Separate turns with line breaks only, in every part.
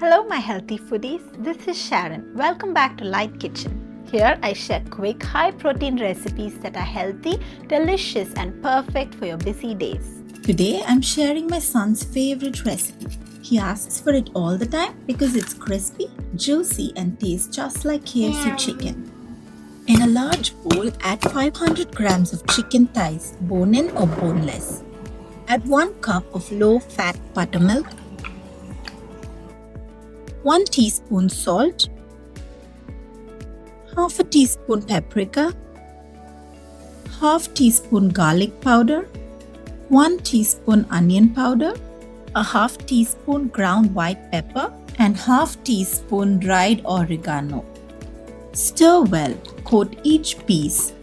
Hello my healthy foodies, this is Sharon. Welcome back to Light Kitchen. Here I share quick, high-protein recipes that are healthy, delicious and perfect for your busy days.
Today I'm sharing my son's favorite recipe. He asks for it all the time because it's crispy, juicy and tastes just like KFC chicken. In a large bowl, add 500 grams of chicken thighs, bone-in or boneless. Add 1 cup of low-fat buttermilk, 1 teaspoon salt, half a teaspoon paprika, half teaspoon garlic powder, 1 teaspoon onion powder, a half teaspoon ground white pepper and half teaspoon dried oregano. Stir well, coat each piece.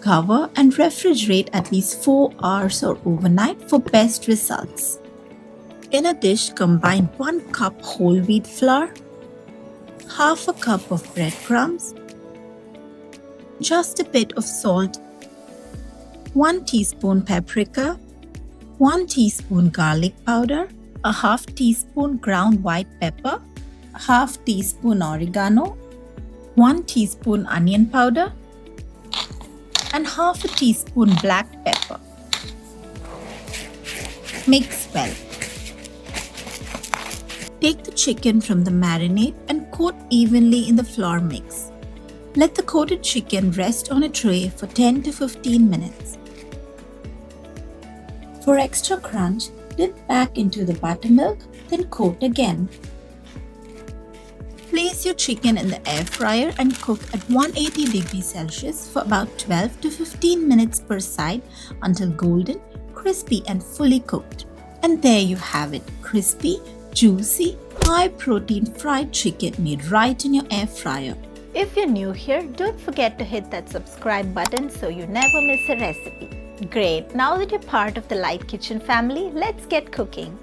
Cover and refrigerate at least 4 hours or overnight for best results. In a dish, combine 1 cup whole wheat flour, half a cup of breadcrumbs, just a bit of salt, 1 teaspoon paprika, 1 teaspoon garlic powder, a half teaspoon ground white pepper, a half teaspoon oregano, 1 teaspoon onion powder, and half a teaspoon black pepper. Mix well. Take the chicken from the marinade and coat evenly in the flour mix. Let the coated chicken rest on a tray for 10 to 15 minutes. For extra crunch, dip back into the buttermilk, then coat again. Place your chicken in the air fryer and cook at 180 degrees Celsius for about 12 to 15 minutes per side until golden, crispy and fully cooked. And there you have it, crispy, juicy, high-protein fried chicken made right in your air fryer.
If you're new here, don't forget to hit that subscribe button so you never miss a recipe. Great, now that you're part of the Light Kitchen family, let's get cooking.